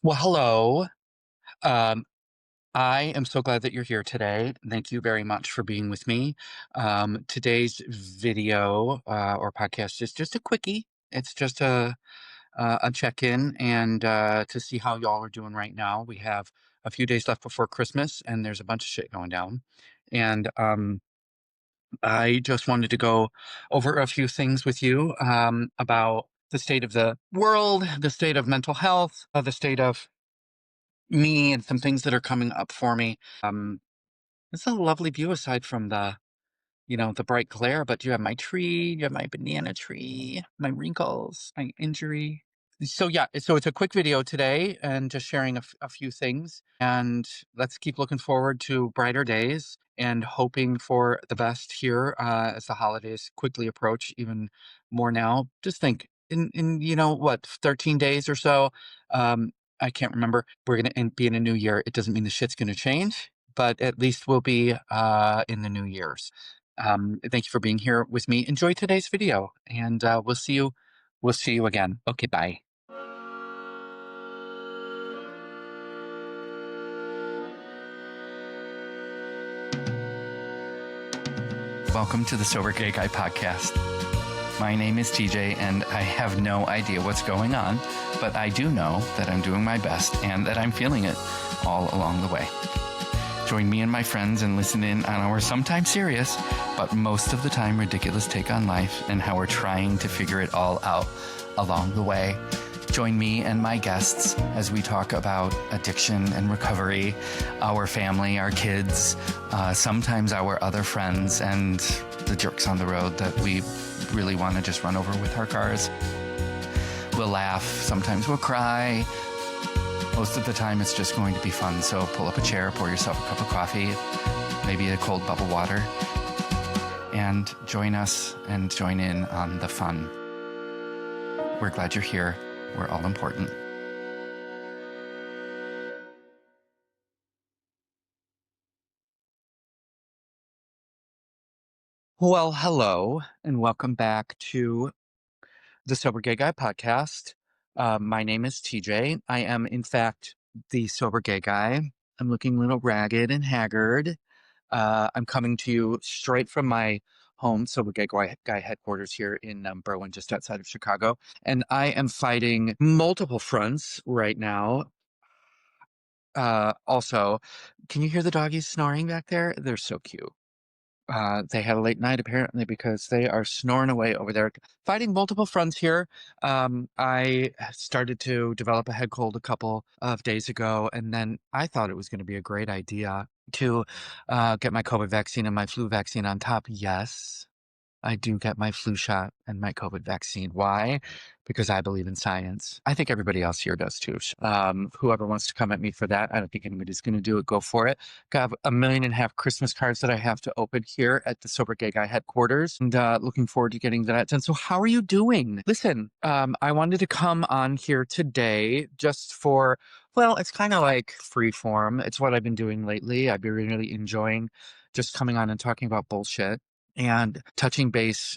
Well, hello. Um, I am so glad that you're here today. Thank you very much for being with me. Today's video or podcast is just a quickie. It's just a check-in and to see how y'all are doing right now. We have a few days left before Christmas, and there's a bunch of shit going down. And I just wanted to go over a few things with you about the state of the world, the state of mental health, the state of me and some things that are coming up for me. It's a lovely view aside from the bright glare, but you have my tree, you have my banana tree, my wrinkles, my injury. So yeah, so it's a quick video today and just sharing a few things. And let's keep looking forward to brighter days and hoping for the best here as the holidays quickly approach, even more now. Just think in 13 days or so. Um, I can't remember. We're gonna be in a new year. It doesn't mean the shit's gonna change, but at least we'll be in the new year's. Thank you for being here with me. Enjoy today's video, and we'll see you. We'll see you again. Okay, bye. Welcome to the Sober Gay Guy podcast. My name is TJ, and I have no idea what's going on, but I do know that I'm doing my best and that I'm feeling it all along the way. Join me and my friends and listen in on our sometimes serious, but most of the time ridiculous take on life and how we're trying to figure it all out along the way. Join me and my guests as we talk about addiction and recovery, our family, our kids, sometimes our other friends, and the jerks on the road that we really want to just run over with our cars. We'll laugh, sometimes we'll cry. Most of the time it's just going to be fun, so pull up a chair, pour yourself a cup of coffee, maybe a cold bubble water, and join us and join in on the fun. We're glad you're here. We're all important. Well, hello, and welcome back to the Sober Gay Guy podcast. My name is TJ. I am, in fact, the Sober Gay Guy. I'm looking a little ragged and haggard. I'm coming to you straight from my home, Sober Gay Guy headquarters here in Berwyn, just outside of Chicago. And I am fighting multiple fronts right now. Also, can you hear the doggies snoring back there? They're so cute. They had a late night apparently because they are snoring away over there, fighting multiple fronts here. I started to develop a head cold a couple of days ago, and then I thought it was going to be a great idea to get my COVID vaccine and my flu vaccine on top. Yes, I do get my flu shot and my COVID vaccine. Why? Because I believe in science. I think everybody else here does too. Whoever wants to come at me for that, I don't think anybody's going to do it. Go for it. Got 1.5 million Christmas cards that I have to open here at the Sober Gay Guy headquarters, and looking forward to getting that done. So, how are you doing? Listen, I wanted to come on here today just for. Well, it's kind of like free form. It's what I've been doing lately. I've been really enjoying just coming on and talking about bullshit and touching base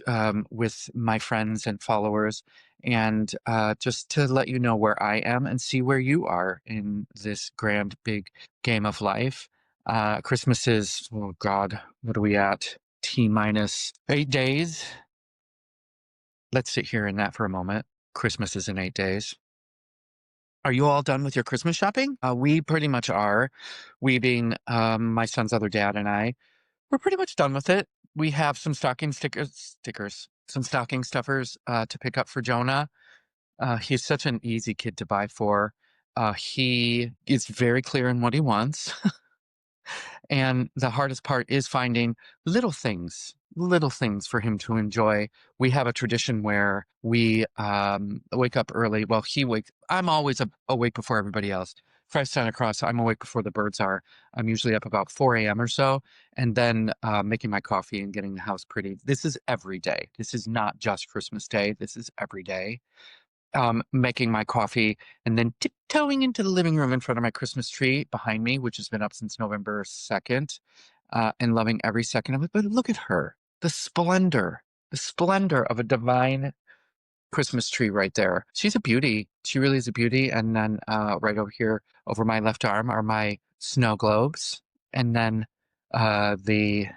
with my friends and followers, and just to let you know where I am and see where you are in this grand big game of life. Christmas is, oh God, what are we at? T-minus 8 days. Let's sit here in that for a moment. Christmas is in 8 days. Are you all done with your Christmas shopping? We pretty much are. We being my son's other dad and I. We're pretty much done with it. We have some some stocking stuffers to pick up for Jonah. He's such an easy kid to buy for. He is very clear in what he wants. And the hardest part is finding little things for him to enjoy. We have a tradition where we wake up early. Well, I'm always awake before everybody else. Fresh Santa Claus, I'm awake before the birds are. I'm usually up about 4 a.m. or so, and then making my coffee and getting the house pretty. This is every day. This is not just Christmas Day. This is every day. Making my coffee and then tiptoeing into the living room in front of my Christmas tree behind me, which has been up since November 2nd, and loving every second of it. But look at her, the splendor of a divine Christmas tree right there. She's a beauty. She really is a beauty. And then right over here, over my left arm, are my snow globes. And then the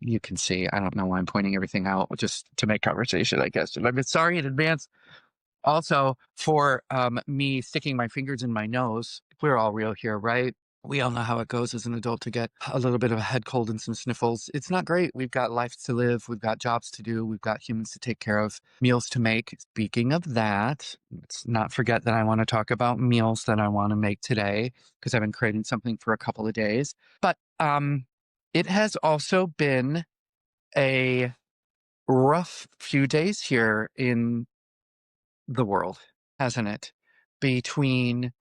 you can see. I don't know why I'm pointing everything out, just to make conversation, I guess. And I'm sorry in advance also for me sticking my fingers in my nose. We're all real here, right? We all know how it goes as an adult to get a little bit of a head cold and some sniffles. It's not great. We've got life to live. We've got jobs to do. We've got humans to take care of, meals to make. Speaking of that, let's not forget that I want to talk about meals that I want to make today because I've been creating something for a couple of days. But it has also been a rough few days here in the world, hasn't it? Between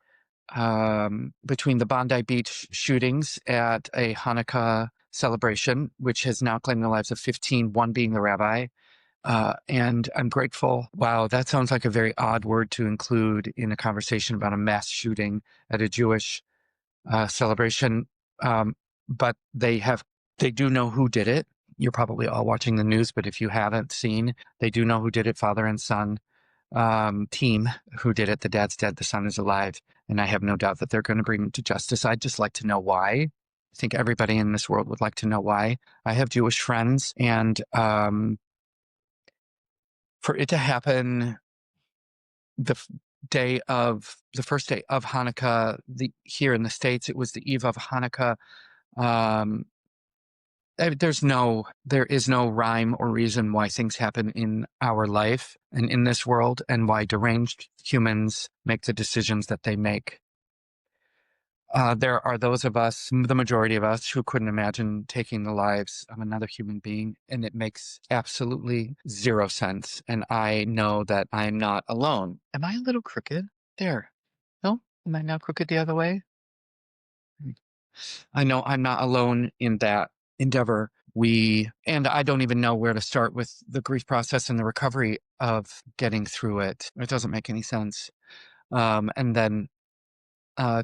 between the Bondi Beach shootings at a Hanukkah celebration, which has now claimed the lives of 15, one being the rabbi. And I'm grateful. Wow, that sounds like a very odd word to include in a conversation about a mass shooting at a Jewish celebration. But they do know who did it. You're probably all watching the news, but if you haven't seen, they do know who did it, father and son team who did it. The dad's dead, the son is alive. And I have no doubt that they're going to bring him to justice. I'd just like to know why. I think everybody in this world would like to know why. I have Jewish friends, and for it to happen the the first day of Hanukkah, here in the States, it was the eve of Hanukkah. Um, there is no rhyme or reason why things happen in our life and in this world, and why deranged humans make the decisions that they make. There are those of us, the majority of us, who couldn't imagine taking the lives of another human being, and it makes absolutely zero sense. And I know that I'm not alone. Am I a little crooked? There. No? Am I now crooked the other way? I know I'm not alone in that endeavor. And I don't even know where to start with the grief process and the recovery of getting through it. It doesn't make any sense. And then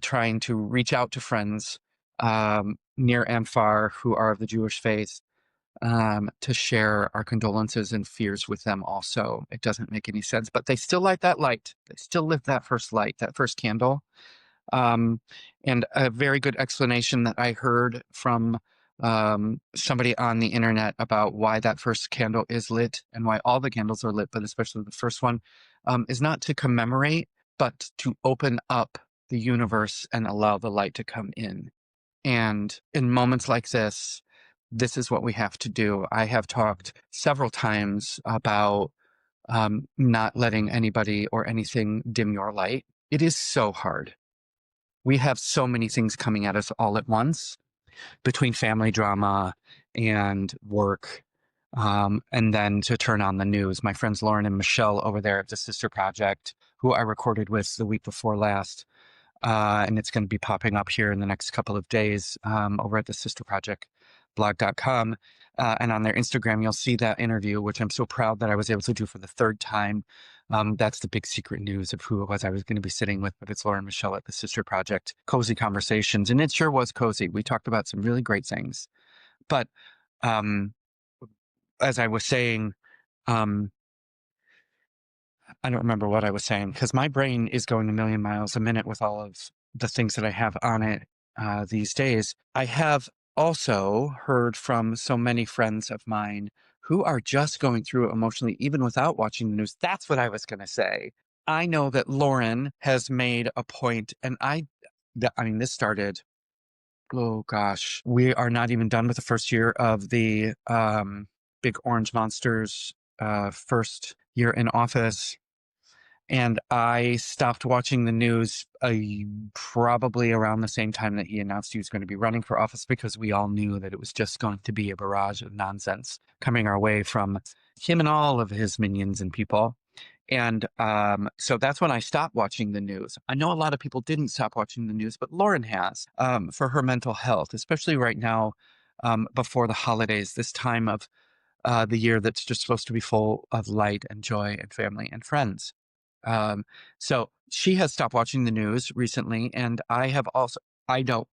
trying to reach out to friends near and far who are of the Jewish faith to share our condolences and fears with them also. It doesn't make any sense, but they still light that light. They still lit that first light, that first candle. Um, and a very good explanation that I heard from somebody on the internet about why that first candle is lit and why all the candles are lit, but especially the first one, is not to commemorate, but to open up the universe and allow the light to come in. And in moments like this is what we have to do. I have talked several times about not letting anybody or anything dim your light. It is so hard. We have so many things coming at us all at once, between family drama and work, and then to turn on the news. My friends Lauren and Michelle over there at the Sister Project, who I recorded with the week before last, and it's going to be popping up here in the next couple of days over at the Sister Project blog.com. And on their Instagram, you'll see that interview, which I'm so proud that I was able to do for the third time. That's the big secret news of who it was I was going to be sitting with, but it's Laura and Michelle at the Sister Project. Cozy conversations. And it sure was cozy. We talked about some really great things. But as I was saying, I don't remember what I was saying because my brain is going a million miles a minute with all of the things that I have on it these days. I have also heard from so many friends of mine who are just going through it emotionally, even without watching the news. That's what I was going to say. I know that Lauren has made a point, and this started, oh gosh, we are not even done with the first year of the Big Orange Monsters first year in office. And I stopped watching the news probably around the same time that he announced he was going to be running for office, because we all knew that it was just going to be a barrage of nonsense coming our way from him and all of his minions and people. And so that's when I stopped watching the news. I know a lot of people didn't stop watching the news, but Lauren has, for her mental health, especially right now before the holidays, this time of the year that's just supposed to be full of light and joy and family and friends. So she has stopped watching the news recently, and I know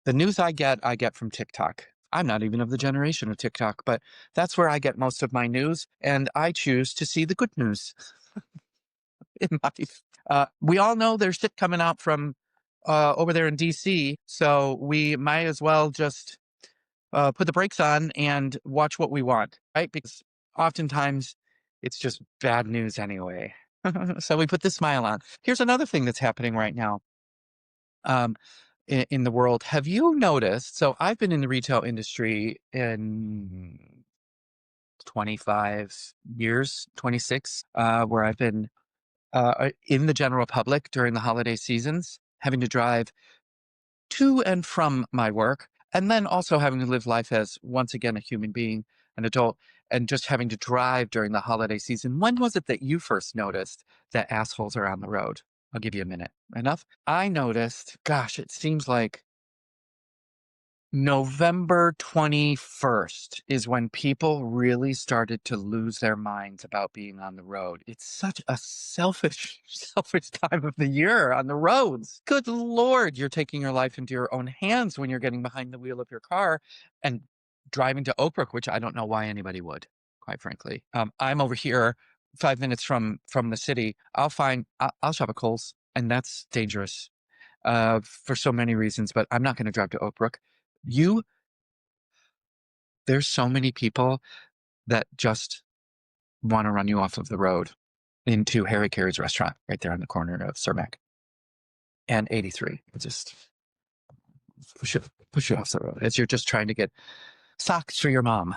the news I get from TikTok. I'm not even of the generation of TikTok, but that's where I get most of my news, and I choose to see the good news. in life. We all know there's shit coming out from over there in DC, so we might as well just put the brakes on and watch what we want, right? Because oftentimes it's just bad news anyway. So we put the smile on. Here's another thing that's happening right now um, in the world. Have you noticed? So I've been in the retail industry in 25 years, 26, where I've been in the general public during the holiday seasons, having to drive to and from my work, and then also having to live life as, once again, a human being, an adult, and just having to drive during the holiday season. When was it that you first noticed that assholes are on the road? I'll give you a minute. Enough? I noticed, gosh, it seems like November 21st is when people really started to lose their minds about being on the road. It's such a selfish, selfish time of the year on the roads. Good Lord, you're taking your life into your own hands when you're getting behind the wheel of your car and driving to Oak Brook, which I don't know why anybody would, quite frankly. I'm over here 5 minutes from the city. I'll shop at Kohl's, and that's dangerous for so many reasons, but I'm not going to drive to Oak Brook. You There's so many people that just wanna run you off of the road into Harry Caray's restaurant right there on the corner of Cermak and 83. Just push you push you off the road as you're just trying to get socks for your mom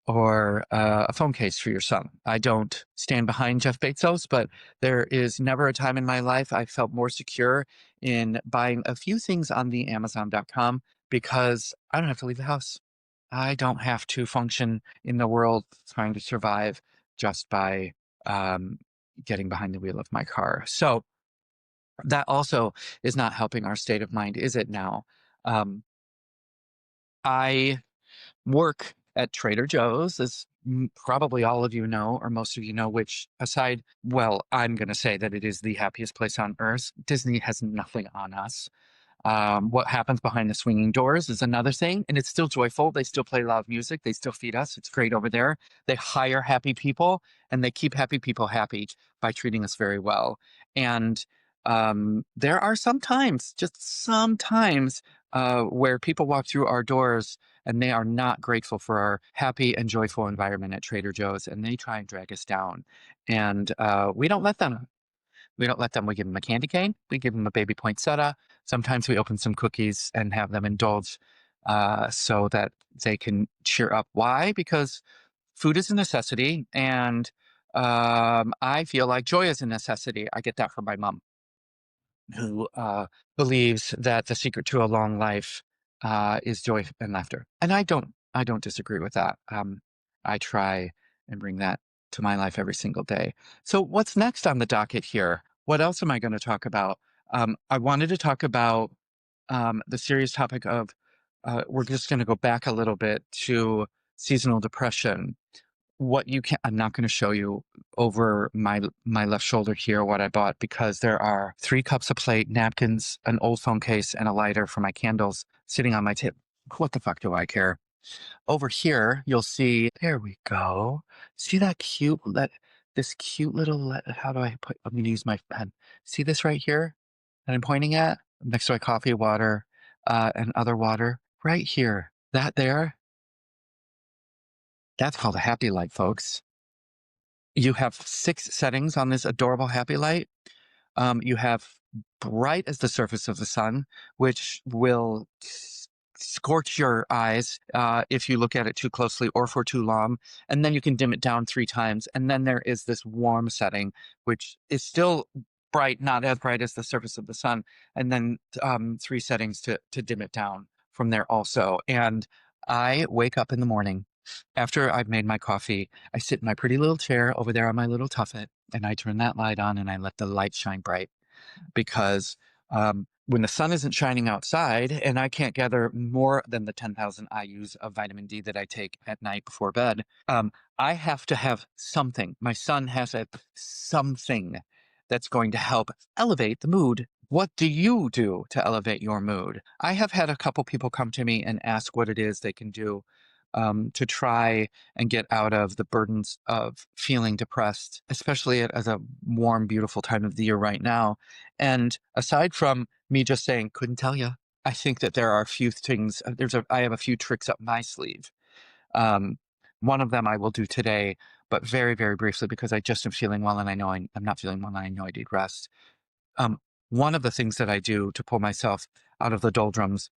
or a phone case for your son. I don't stand behind Jeff Bezos, but there is never a time in my life I felt more secure in buying a few things on the Amazon.com because I don't have to leave the house. I don't have to function in the world trying to survive just by um, getting behind the wheel of my car. So that also is not helping our state of mind, is it now? Um, I work at Trader Joe's, as probably all of you know, or most of you know, which aside, well, I'm going to say that it is the happiest place on earth. Disney has nothing on us. What happens behind the swinging doors is another thing, and it's still joyful. They still play loud music. They still feed us. It's great over there. They hire happy people, and they keep happy people happy by treating us very well. And there are sometimes, just sometimes, where people walk through our doors and they are not grateful for our happy and joyful environment at Trader Joe's, and they try and drag us down. And we don't let them. We don't let them. We give them a candy cane. We give them a baby poinsettia. Sometimes we open some cookies and have them indulge so that they can cheer up. Why? Because food is a necessity, and I feel like joy is a necessity. I get that from my mom, who believes that the secret to a long life is joy and laughter. And I don't disagree with that. I try and bring that to my life every single day. So what's next on the docket here? What else am I going to talk about? I wanted to talk about the serious topic of, we're just going to go back a little bit to seasonal depression. What you can I'm not going to show you over my left shoulder here what I bought, because there are 3 cups of plate, napkins, an old phone case, and a lighter for my candles sitting on my table. What the fuck do I care? Over here, you'll see, there we go. See that this cute little, how do I put, I'm going to use my pen. See this right here that I'm pointing at next to my coffee, water, and other water right here. That there, that's called a happy light, folks. You have 6 settings on this adorable happy light. You have bright as the surface of the sun, which will scorch your eyes if you look at it too closely or for too long. And then you can dim it down 3 times. And then there is this warm setting, which is still bright, not as bright as the surface of the sun. And then 3 settings to dim it down from there also. And I wake up in the morning after I've made my coffee. I sit in my pretty little chair over there on my little tuffet, and I turn that light on and I let the light shine bright, because when the sun isn't shining outside and I can't gather more than the 10,000 IUs of vitamin D that I take at night before bed, I have to have something. My son has something that's going to help elevate the mood. What do you do to elevate your mood? I have had a couple people come to me and ask what it is they can do to try and get out of the burdens of feeling depressed, especially at a warm, beautiful time of the year right now. And aside from me just saying, couldn't tell you, I think that there are a few things. I have a few tricks up my sleeve. Um, One of them I will do today, but very, very briefly because I just am feeling well and I know I'm not feeling well and I know I need rest. Um, One of the things that I do to pull myself out of the doldrums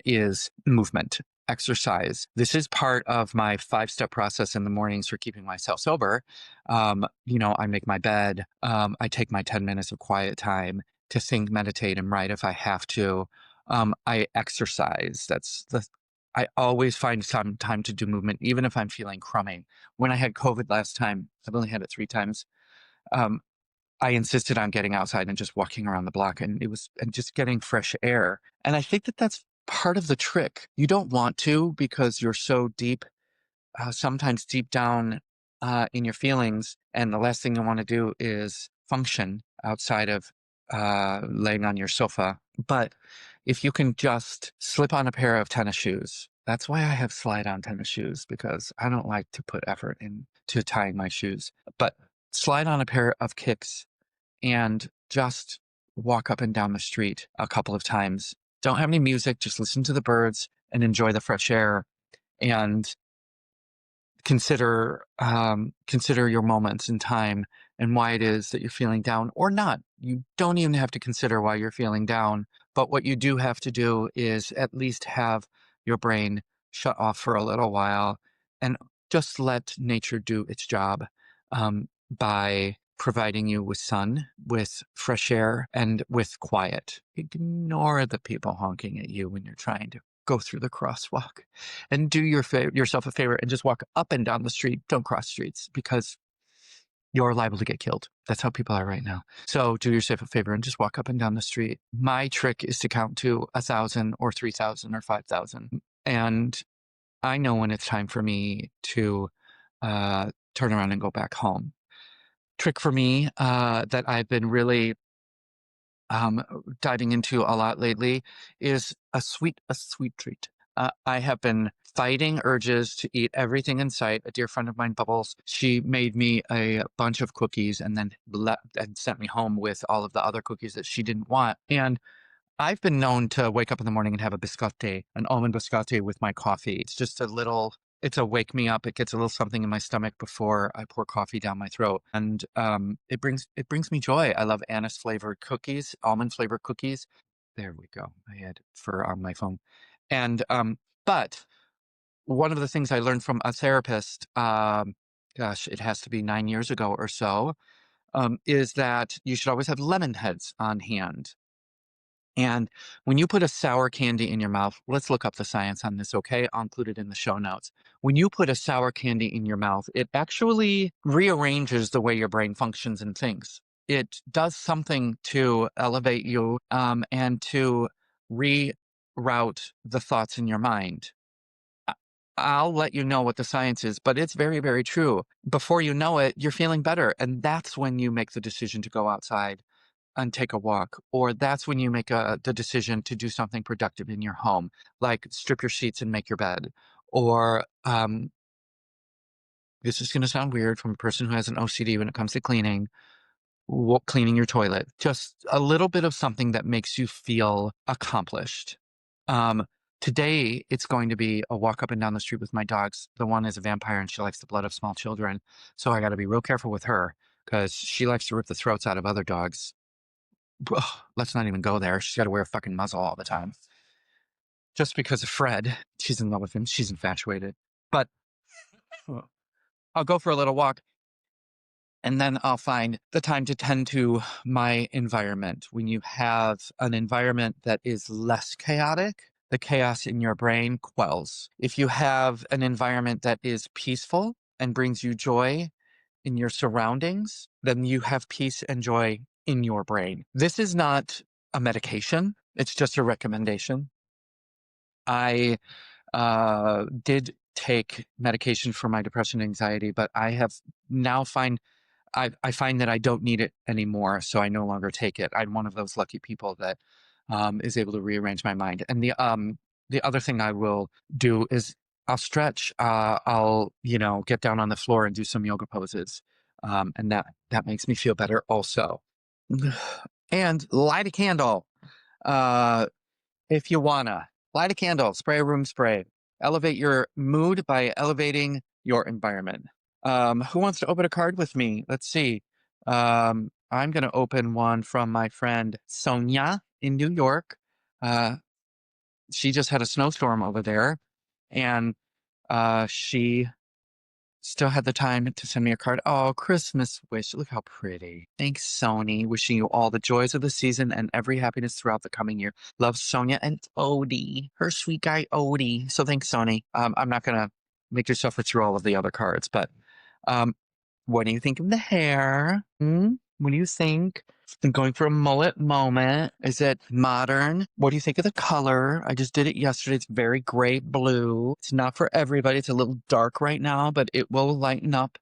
is movement, exercise. This is part of my 5-step process in the mornings for keeping myself sober. I make my bed. I take my 10 minutes of quiet time to think, meditate, and write if I have to. I exercise. I always find some time to do movement, even if I'm feeling crummy. When I had COVID last time, I've only had it 3 times. Um, I insisted on getting outside and just walking around the block, and just getting fresh air. And I think that that's part of the trick. You don't want to because you're so deep, sometimes deep down in your feelings. And the last thing you want to do is function outside of laying on your sofa. But if you can just slip on a pair of tennis shoes, that's why I have slide on tennis shoes because I don't like to put effort into tying my shoes. But slide on a pair of kicks and just walk up and down the street a couple of times. Don't have any music, just listen to the birds and enjoy the fresh air and consider your moments in time and why it is that you're feeling down or not. You don't even have to consider why you're feeling down, but what you do have to do is at least have your brain shut off for a little while and just let nature do its job by providing you with sun, with fresh air, and with quiet. Ignore the people honking at you when you're trying to go through the crosswalk and do yourself a favor and just walk up and down the street. Don't cross streets because you're liable to get killed. That's how people are right now. So do yourself a favor and just walk up and down the street. My trick is to count to 1,000 or 3,000 or 5,000. And I know when it's time for me to turn around and go back home. Trick for me that I've been really um, diving into a lot lately is a sweet treat. I have been fighting urges to eat everything in sight. A dear friend of mine, Bubbles, she made me a bunch of cookies and then and sent me home with all of the other cookies that she didn't want. And I've been known to wake up in the morning and have a biscotti, an almond biscotti with my coffee. It's a wake me up. It gets a little something in my stomach before I pour coffee down my throat. And it brings me joy. I love anise flavored cookies, almond flavored cookies. There we go. I had fur on my phone. And, but one of the things I learned from a therapist, gosh, it has to be 9 years ago or so, is that you should always have lemon heads on hand. And when you put a sour candy in your mouth, let's look up the science on this, okay? I'll include it in the show notes. When you put a sour candy in your mouth, it actually rearranges the way your brain functions and thinks. It does something to elevate you and to reroute the thoughts in your mind. I- I'll let you know what the science is, but it's very, very true. Before you know it, you're feeling better. And that's when you make the decision to go outside and take a walk, or that's when you make the decision to do something productive in your home, like strip your sheets and make your bed, or this is going to sound weird from a person who has an OCD when it comes to cleaning, cleaning your toilet, just a little bit of something that makes you feel accomplished. Um, Today, it's going to be a walk up and down the street with my dogs. The one is a vampire and she likes the blood of small children. So I got to be real careful with her because she likes to rip the throats out of other dogs. Ugh, let's not even go there. She's got to wear a fucking muzzle all the time. Just because of Fred. She's in love with him. She's infatuated. But I'll go for a little walk and then I'll find the time to tend to my environment. When you have an environment that is less chaotic, the chaos in your brain quells. If you have an environment that is peaceful and brings you joy in your surroundings, then you have peace and joy in your brain. This is not a medication. It's just a recommendation. I did take medication for my depression and anxiety, but I have now I find that I don't need it anymore, so I no longer take it. I'm one of those lucky people that is able to rearrange my mind. And the other thing I will do is I'll stretch. I'll, get down on the floor and do some yoga poses. And that makes me feel better also. And light a candle. Uh, if you wanna, light a candle, spray a room spray. Elevate your mood by elevating your environment. Who wants to open a card with me? Let's see. I'm gonna open one from my friend Sonia in New York. Uh, she just had a snowstorm over there, and she still had the time to send me a card. Oh, Christmas wish. Look how pretty. Thanks, Sony. Wishing you all the joys of the season and every happiness throughout the coming year. Love, Sonia and Odie, her sweet guy Odie. So thanks, Sony. I'm not gonna make you suffer through all of the other cards, but um, what do you think of the hair? What do you think? Been going for a mullet moment. Is it modern? What do you think of the color? I just did it yesterday. It's very gray blue. It's not for everybody. It's a little dark right now, but it will lighten up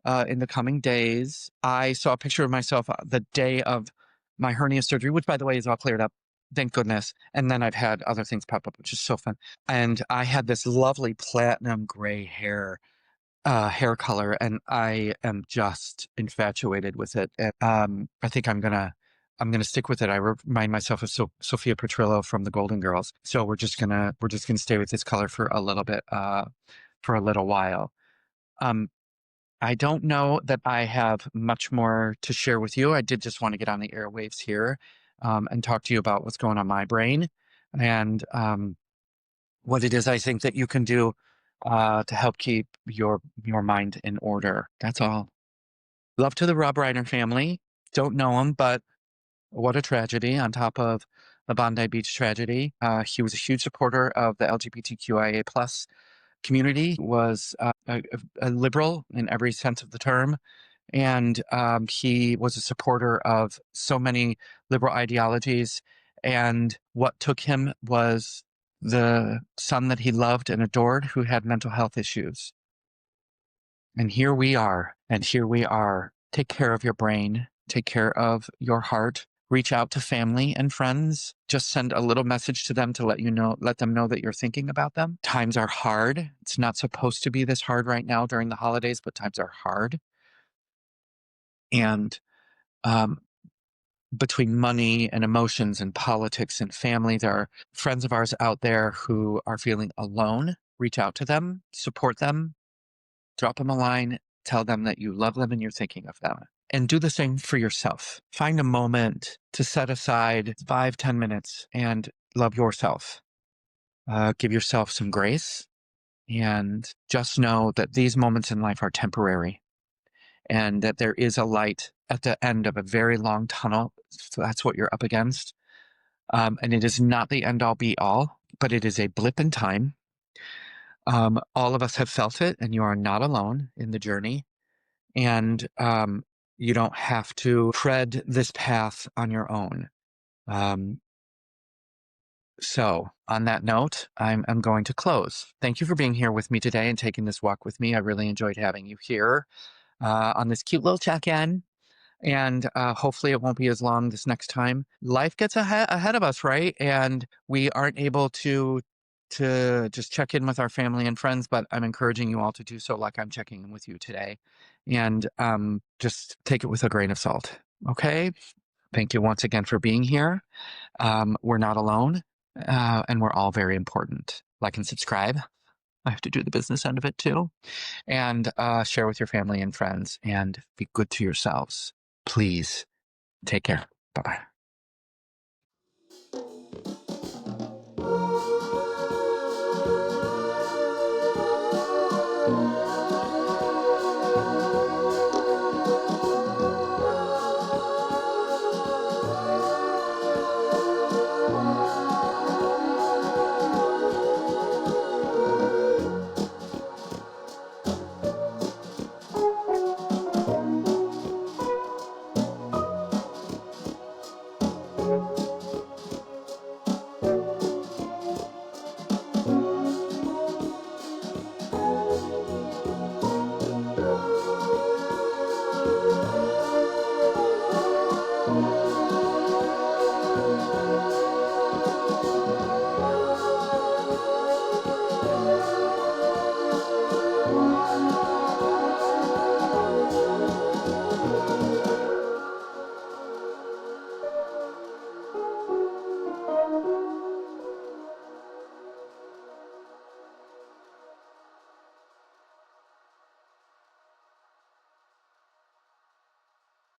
in the coming days. I saw a picture of myself the day of my hernia surgery, which, by the way, is all cleared up. Thank goodness. And then I've had other things pop up, which is so fun. And I had this lovely platinum gray hair color, and I am just infatuated with it. And, I think I'm gonna stick with it. I remind myself of Sophia Petrillo from the Golden Girls. So we're just gonna stay with this color for a little bit, for a little while. Um, I don't know that I have much more to share with you. I did just want to get on the airwaves here, and talk to you about what's going on my brain, and what it is I think that you can do to help keep your mind in order. That's all. Love to the Rob Reiner family. Don't know him, but what a tragedy on top of the Bondi Beach tragedy. He was a huge supporter of the LGBTQIA plus community, was a liberal in every sense of the term. And he was a supporter of so many liberal ideologies. And what took him was the son that he loved and adored who had mental health issues. And here we are. And here we are. Take care of your brain. Take care of your heart. Reach out to family and friends. Just send a little message to them to let them know that you're thinking about them. Times are hard. It's not supposed to be this hard right now during the holidays, but times are hard. And um, between money and emotions and politics and family, there are friends of ours out there who are feeling alone. Reach out to them, support them, drop them a line, tell them that you love them and you're thinking of them. And do the same for yourself. Find a moment to set aside 5-10 minutes and love yourself. Give yourself some grace, and just know that these moments in life are temporary, and that there is a light at the end of a very long tunnel. So that's what you're up against. And it is not the end all be all, but it is a blip in time. All of us have felt it, and you are not alone in the journey. And you don't have to tread this path on your own. So, on that note, I'm going to close. Thank you for being here with me today and taking this walk with me. I really enjoyed having you here on this cute little check-in. And hopefully it won't be as long this next time. Life gets ahead of us, right? And we aren't able to just check in with our family and friends, but I'm encouraging you all to do so like I'm checking in with you today. And just take it with a grain of salt, okay? Thank you once again for being here. We're not alone, and we're all very important. Like and subscribe. I have to do the business end of it too. And share with your family and friends, and be good to yourselves. Please take care. Bye bye.